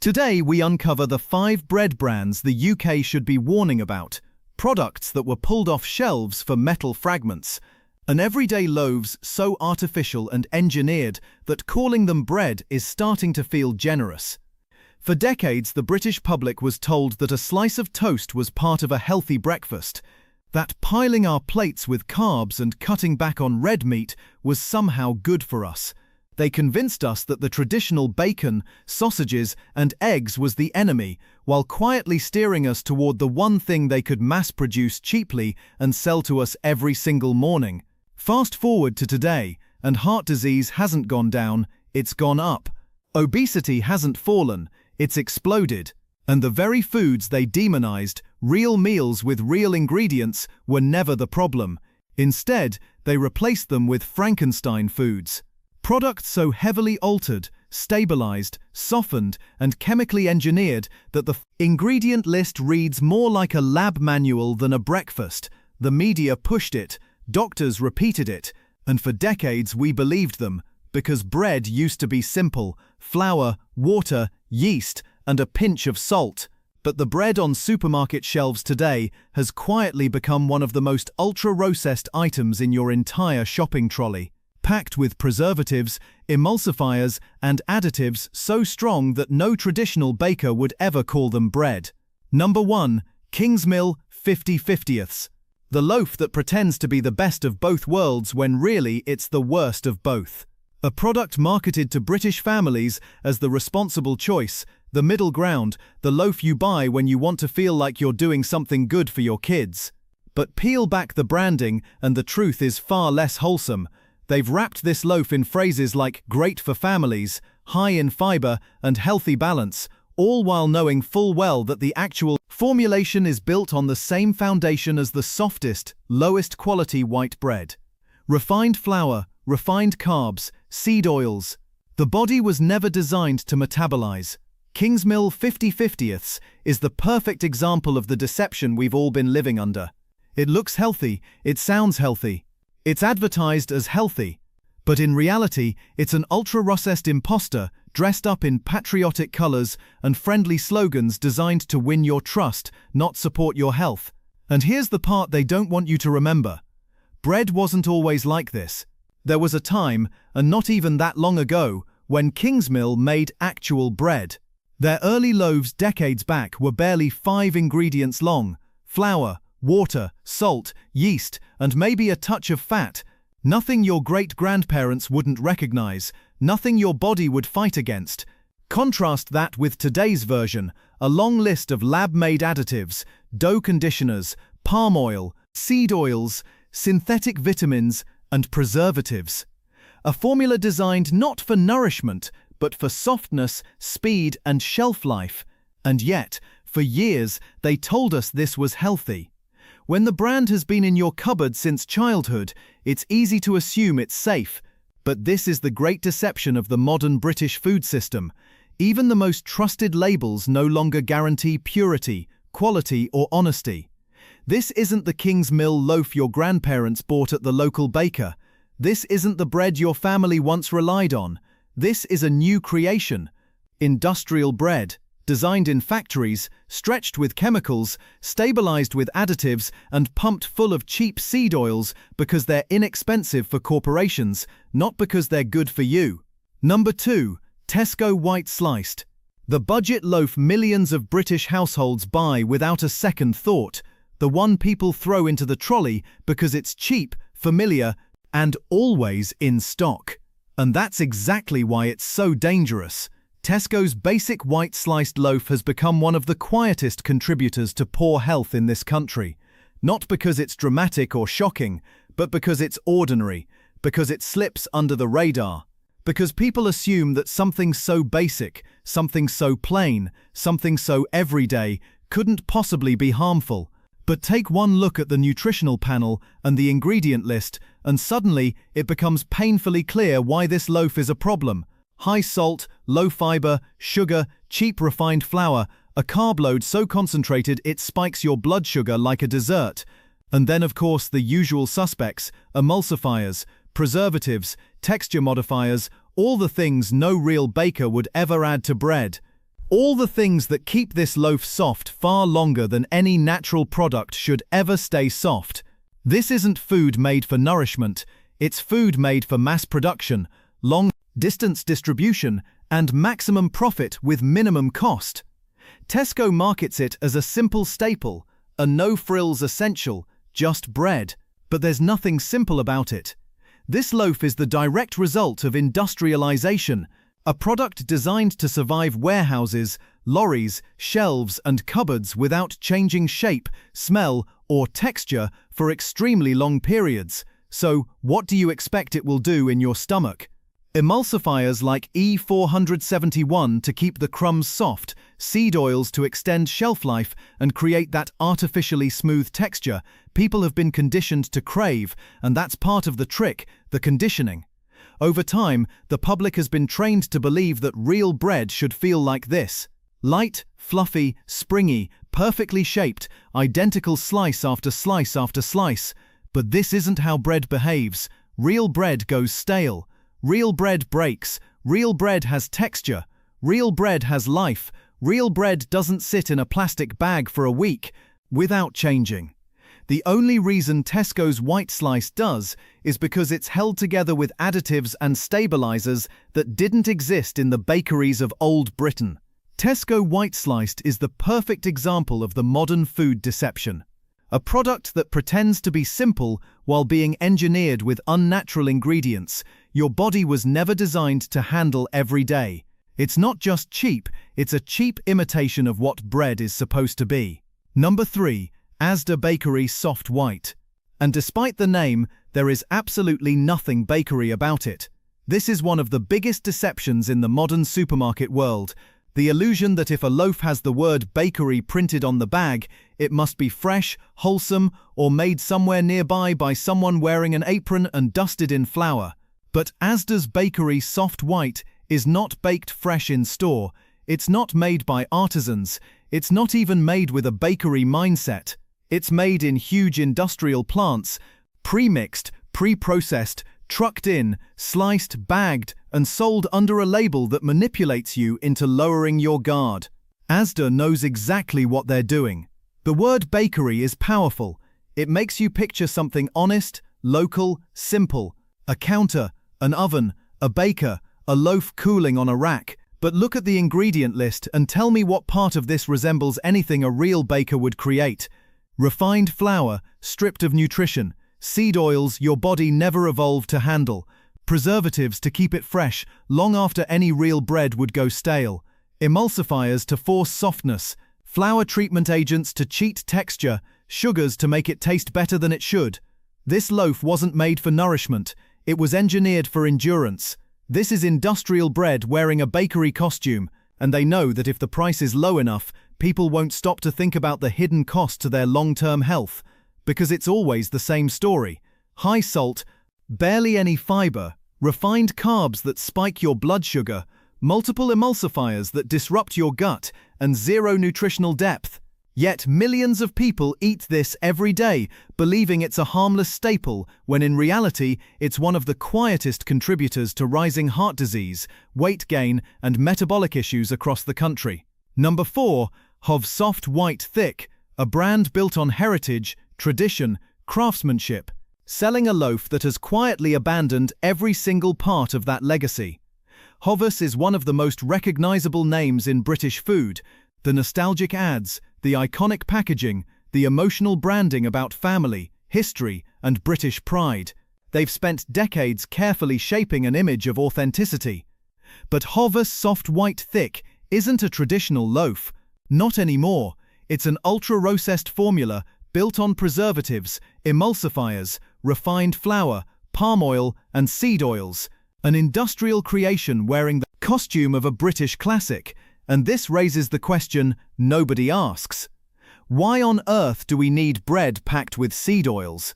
Today we uncover the 5 bread brands the UK should be warning about, products that were pulled off shelves for metal fragments, and everyday loaves so artificial and engineered that calling them bread is starting to feel generous. For decades, the British public was told that a slice of toast was part of a healthy breakfast, that piling our plates with carbs and cutting back on red meat was somehow good for us. They convinced us that the traditional bacon, sausages, and eggs was the enemy, while quietly steering us toward the one thing they could mass-produce cheaply and sell to us every single morning. Fast forward to today, and heart disease hasn't gone down, it's gone up. Obesity hasn't fallen, it's exploded. And the very foods they demonized, real meals with real ingredients, were never the problem. Instead, they replaced them with Frankenstein foods. Products so heavily altered, stabilized, softened, and chemically engineered that the ingredient list reads more like a lab manual than a breakfast. The media pushed it, doctors repeated it, and for decades we believed them, because bread used to be simple: flour, water, yeast, and a pinch of salt. But the bread on supermarket shelves today has quietly become one of the most ultra-processed items in your entire shopping trolley, packed with preservatives, emulsifiers, and additives so strong that no traditional baker would ever call them bread. Number 1. Kingsmill 50/50ths. The loaf that pretends to be the best of both worlds when really it's the worst of both. A product marketed to British families as the responsible choice, the middle ground, the loaf you buy when you want to feel like you're doing something good for your kids. But peel back the branding and the truth is far less wholesome. They've wrapped this loaf in phrases like great for families, high in fiber, and healthy balance, all while knowing full well that the actual formulation is built on the same foundation as the softest, lowest quality white bread. Refined flour, refined carbs, seed oils. The body was never designed to metabolize. Kingsmill 50/50ths is the perfect example of the deception we've all been living under. It looks healthy, it sounds healthy. It's advertised as healthy, but in reality, it's an ultra-processed imposter dressed up in patriotic colors and friendly slogans designed to win your trust, not support your health. And here's the part they don't want you to remember. Bread wasn't always like this. There was a time, and not even that long ago, when Kingsmill made actual bread. Their early loaves decades back were barely 5 ingredients long: flour, water, salt, yeast, and maybe a touch of fat. Nothing your great-grandparents wouldn't recognize, nothing your body would fight against. Contrast that with today's version, a long list of lab-made additives, dough conditioners, palm oil, seed oils, synthetic vitamins, and preservatives. A formula designed not for nourishment, but for softness, speed, and shelf life. And yet, for years, they told us this was healthy. When the brand has been in your cupboard since childhood, it's easy to assume it's safe. But this is the great deception of the modern British food system. Even the most trusted labels no longer guarantee purity, quality, or honesty. This isn't the Kingsmill loaf your grandparents bought at the local baker. This isn't the bread your family once relied on. This is a new creation. Industrial bread. Designed in factories, stretched with chemicals, stabilized with additives, and pumped full of cheap seed oils because they're inexpensive for corporations, not because they're good for you. Number 2. Tesco White Sliced. The budget loaf millions of British households buy without a second thought. The one people throw into the trolley because it's cheap, familiar, and always in stock. And that's exactly why it's so dangerous. Tesco's basic white sliced loaf has become one of the quietest contributors to poor health in this country. Not because it's dramatic or shocking, but because it's ordinary, because it slips under the radar. Because people assume that something so basic, something so plain, something so everyday couldn't possibly be harmful. But take one look at the nutritional panel and the ingredient list, and suddenly it becomes painfully clear why this loaf is a problem. High salt, low fiber, sugar, cheap refined flour, a carb load so concentrated it spikes your blood sugar like a dessert. And then of course the usual suspects, emulsifiers, preservatives, texture modifiers, all the things no real baker would ever add to bread. All the things that keep this loaf soft far longer than any natural product should ever stay soft. This isn't food made for nourishment, it's food made for mass production, long-distance distribution, and maximum profit with minimum cost. Tesco markets it as a simple staple, a no-frills essential, just bread. But there's nothing simple about it. This loaf is the direct result of industrialization, a product designed to survive warehouses, lorries, shelves, and cupboards without changing shape, smell, or texture for extremely long periods. So, what do you expect it will do in your stomach? Emulsifiers like E471 to keep the crumbs soft, seed oils to extend shelf life and create that artificially smooth texture people have been conditioned to crave, and that's part of the trick, the conditioning. Over time, the public has been trained to believe that real bread should feel like this. Light, fluffy, springy, perfectly shaped, identical slice after slice after slice. But this isn't how bread behaves. Real bread goes stale. Real bread breaks. Real bread has texture. Real bread has life. Real bread doesn't sit in a plastic bag for a week without changing. The only reason Tesco's white slice does is because it's held together with additives and stabilizers that didn't exist in the bakeries of old Britain. Tesco white sliced is the perfect example of the modern food deception. A product that pretends to be simple while being engineered with unnatural ingredients your body was never designed to handle every day. It's not just cheap, it's a cheap imitation of what bread is supposed to be. Number 3. Asda Bakery Soft White. And despite the name, there is absolutely nothing bakery about it. This is one of the biggest deceptions in the modern supermarket world. The illusion that if a loaf has the word bakery printed on the bag, it must be fresh, wholesome, or made somewhere nearby by someone wearing an apron and dusted in flour. But Asda's Bakery Soft White is not baked fresh in store, it's not made by artisans, it's not even made with a bakery mindset. It's made in huge industrial plants, pre-mixed, pre-processed, trucked in, sliced, bagged, and sold under a label that manipulates you into lowering your guard. Asda knows exactly what they're doing. The word bakery is powerful. It makes you picture something honest, local, simple. A counter, an oven, a baker, a loaf cooling on a rack. But look at the ingredient list and tell me what part of this resembles anything a real baker would create. Refined flour, stripped of nutrition. Seed oils your body never evolved to handle. Preservatives to keep it fresh, long after any real bread would go stale. Emulsifiers to force softness. Flour treatment agents to cheat texture. Sugars to make it taste better than it should. This loaf wasn't made for nourishment. It was engineered for endurance. This is industrial bread wearing a bakery costume, and they know that if the price is low enough, people won't stop to think about the hidden cost to their long-term health. Because it's always the same story. High salt, barely any fiber, refined carbs that spike your blood sugar, multiple emulsifiers that disrupt your gut, and zero nutritional depth. Yet millions of people eat this every day, believing it's a harmless staple, when in reality it's one of the quietest contributors to rising heart disease, weight gain, and metabolic issues across the country. Number 4. Hovis Soft White Thick, a brand built on heritage, tradition, craftsmanship, selling a loaf that has quietly abandoned every single part of that legacy. Hovis is one of the most recognizable names in British food. The nostalgic ads, the iconic packaging, the emotional branding about family, history, and British pride. They've spent decades carefully shaping an image of authenticity. But Hovis Soft White Thick isn't a traditional loaf. Not anymore. It's an ultra-processed formula built on preservatives, emulsifiers, refined flour, palm oil, and seed oils. An industrial creation wearing the costume of a British classic. And this raises the question nobody asks. Why on earth do we need bread packed with seed oils?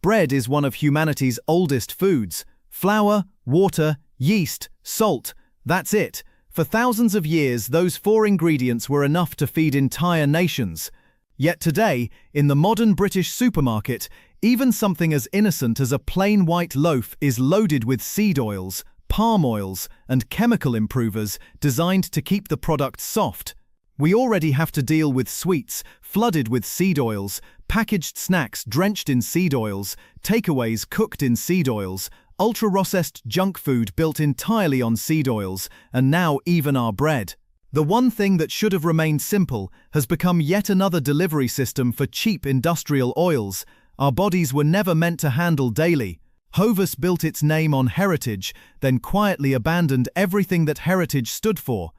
Bread is one of humanity's oldest foods. Flour, water, yeast, salt, that's it. For thousands of years, those 4 ingredients were enough to feed entire nations. Yet today, in the modern British supermarket, even something as innocent as a plain white loaf is loaded with seed oils, palm oils, and chemical improvers designed to keep the product soft. We already have to deal with sweets flooded with seed oils, packaged snacks drenched in seed oils, takeaways cooked in seed oils, ultra-processed junk food built entirely on seed oils, and now even our bread. The one thing that should have remained simple has become yet another delivery system for cheap industrial oils our bodies were never meant to handle daily. Hovis built its name on heritage, then quietly abandoned everything that heritage stood for.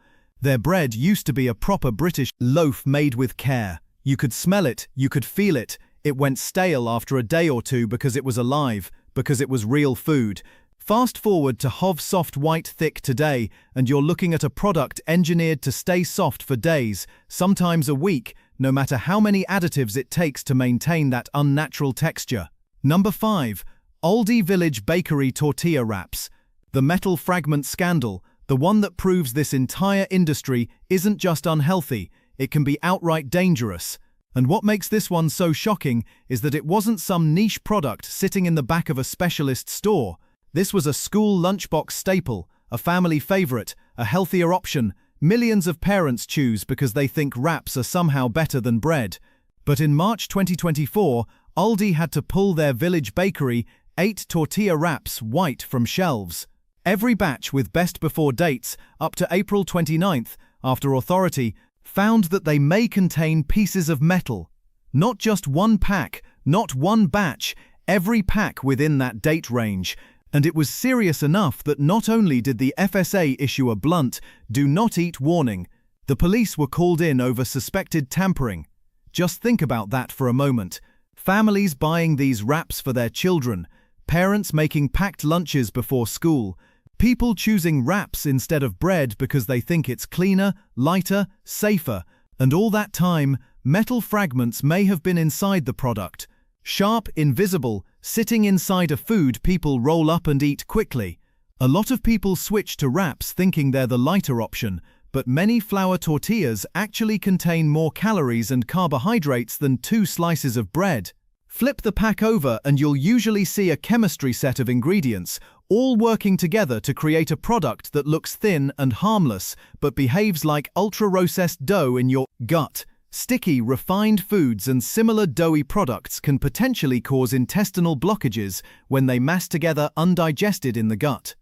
Their bread used to be a proper British loaf made with care. You could smell it, you could feel it. It went stale after a day or two because it was alive, because it was real food. Fast forward to Hovis Soft White Thick today, and you're looking at a product engineered to stay soft for days, sometimes a week, no matter how many additives it takes to maintain that unnatural texture. Number 5. Aldi Village Bakery Tortilla Wraps. The metal fragment scandal, the one that proves this entire industry isn't just unhealthy, it can be outright dangerous. And what makes this one so shocking is that it wasn't some niche product sitting in the back of a specialist store. This was a school lunchbox staple, a family favorite, a healthier option. Millions of parents choose because they think wraps are somehow better than bread. But in March 2024, Aldi had to pull their Village Bakery 8 tortilla wraps white from shelves. Every batch with best before dates up to April 29th, after authority, found that they may contain pieces of metal. Not just one pack, not one batch, every pack within that date range. And it was serious enough that not only did the FSA issue a blunt "do not eat" warning, the police were called in over suspected tampering. Just think about that for a moment. Families buying these wraps for their children, parents making packed lunches before school, people choosing wraps instead of bread because they think it's cleaner, lighter, safer, and all that time, metal fragments may have been inside the product. Sharp, invisible, sitting inside a food people roll up and eat quickly. A lot of people switch to wraps thinking they're the lighter option, but many flour tortillas actually contain more calories and carbohydrates than 2 slices of bread. Flip the pack over and you'll usually see a chemistry set of ingredients, all working together to create a product that looks thin and harmless, but behaves like ultra-processed dough in your gut. Sticky, refined foods and similar doughy products can potentially cause intestinal blockages when they mass together undigested in the gut.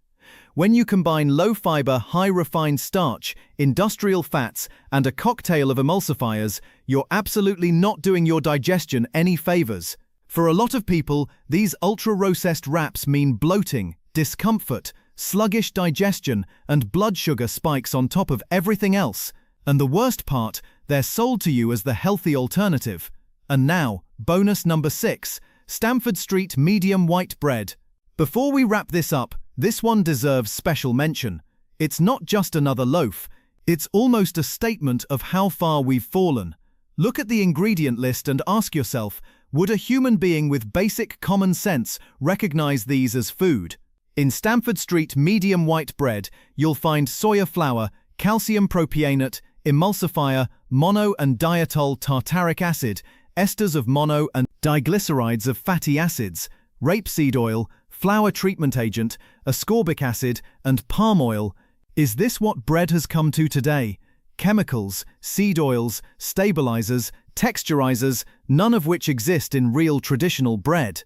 When you combine low-fiber, high-refined starch, industrial fats, and a cocktail of emulsifiers, you're absolutely not doing your digestion any favors. For a lot of people, these ultra-processed wraps mean bloating, discomfort, sluggish digestion, and blood sugar spikes on top of everything else. And the worst part, they're sold to you as the healthy alternative. And now, bonus number 6, Stamford Street Medium White Bread. Before we wrap this up, this one deserves special mention. It's not just another loaf, it's almost a statement of how far we've fallen. Look at the ingredient list and ask yourself, would a human being with basic common sense recognize these as food? In Stamford Street Medium White Bread, you'll find soya flour, calcium propionate, emulsifier, mono and dietol tartaric acid, esters of mono and diglycerides of fatty acids, rapeseed oil, flour treatment agent, ascorbic acid, and palm oil. Is this what bread has come to today? Chemicals, seed oils, stabilizers, texturizers, none of which exist in real traditional bread.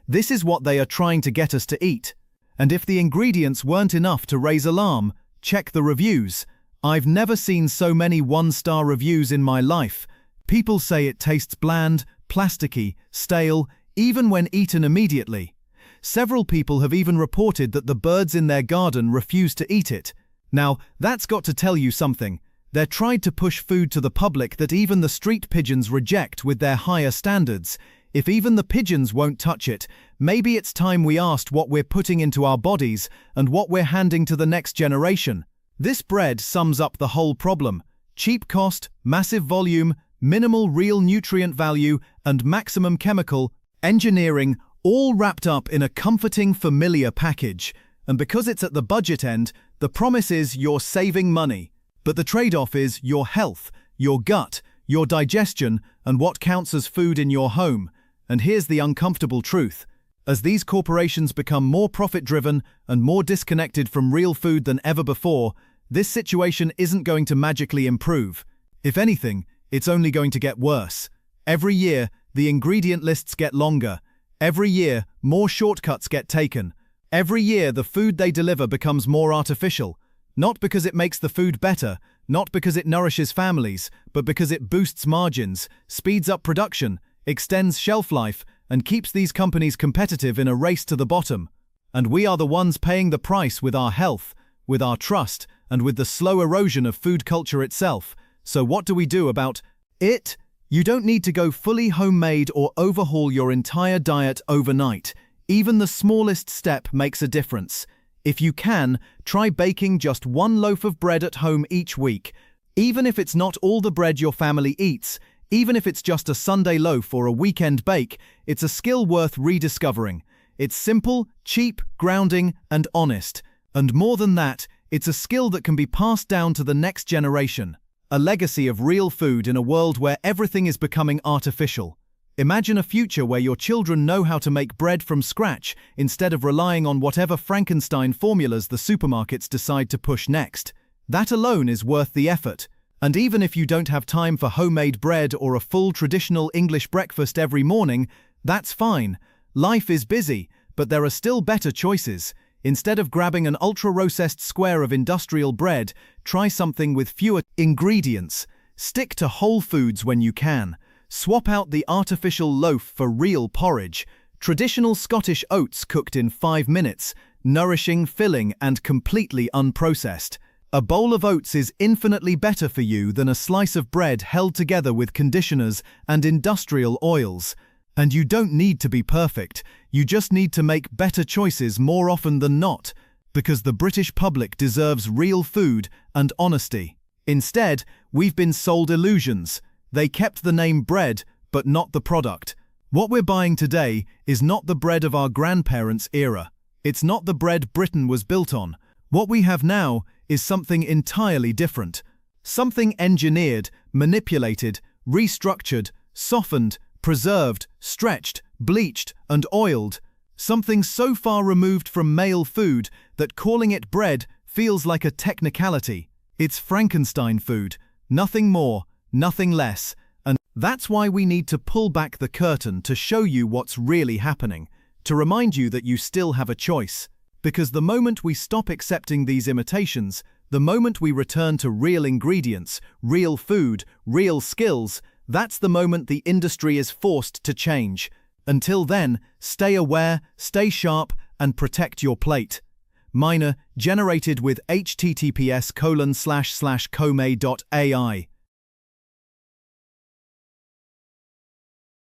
This is what they are trying to get us to eat. And if the ingredients weren't enough to raise alarm, check the reviews. I've never seen so many 1-star reviews in my life. People say it tastes bland, plasticky, stale, even when eaten immediately. Several people have even reported that the birds in their garden refuse to eat it. Now, that's got to tell you something. They're tried to push food to the public that even the street pigeons reject with their higher standards. If even the pigeons won't touch it, maybe it's time we asked what we're putting into our bodies and what we're handing to the next generation. This bread sums up the whole problem. Cheap cost, massive volume, minimal real nutrient value, and maximum chemical engineering, all wrapped up in a comforting, familiar package. And because it's at the budget end, the promise is you're saving money. But the trade-off is your health, your gut, your digestion, and what counts as food in your home. And here's the uncomfortable truth. As these corporations become more profit-driven and more disconnected from real food than ever before, this situation isn't going to magically improve. If anything, it's only going to get worse. Every year, the ingredient lists get longer. Every year, more shortcuts get taken. Every year, the food they deliver becomes more artificial. Not because it makes the food better, not because it nourishes families, but because it boosts margins, speeds up production, extends shelf life, and keeps these companies competitive in a race to the bottom. And we are the ones paying the price with our health, with our trust, and with the slow erosion of food culture itself. So what do we do about it? You don't need to go fully homemade or overhaul your entire diet overnight. Even the smallest step makes a difference. If you can, try baking just one loaf of bread at home each week. Even if it's not all the bread your family eats, even if it's just a Sunday loaf or a weekend bake, it's a skill worth rediscovering. It's simple, cheap, grounding, and honest. And more than that, it's a skill that can be passed down to the next generation. A legacy of real food in a world where everything is becoming artificial. Imagine a future where your children know how to make bread from scratch instead of relying on whatever Frankenstein formulas the supermarkets decide to push next. That alone is worth the effort. And even if you don't have time for homemade bread or a full traditional English breakfast every morning, that's fine. Life is busy, but there are still better choices. Instead of grabbing an ultra-processed square of industrial bread, try something with fewer ingredients. Stick to whole foods when you can. Swap out the artificial loaf for real porridge. Traditional Scottish oats cooked in 5 minutes, nourishing, filling, and completely unprocessed. A bowl of oats is infinitely better for you than a slice of bread held together with conditioners and industrial oils. And you don't need to be perfect, you just need to make better choices more often than not, because the British public deserves real food and honesty. Instead, we've been sold illusions. They kept the name bread, but not the product. What we're buying today is not the bread of our grandparents' era. It's not the bread Britain was built on. What we have now is something entirely different. Something engineered, manipulated, restructured, softened, preserved, stretched, bleached, and oiled. Something so far removed from male food that calling it bread feels like a technicality. It's Frankenstein food, nothing more, nothing less, and that's why we need to pull back the curtain to show you what's really happening, to remind you that you still have a choice. Because the moment we stop accepting these imitations, the moment we return to real ingredients, real food, real skills, that's the moment the industry is forced to change. Until then, stay aware, stay sharp, and protect your plate. Minor, generated with https://comay.ai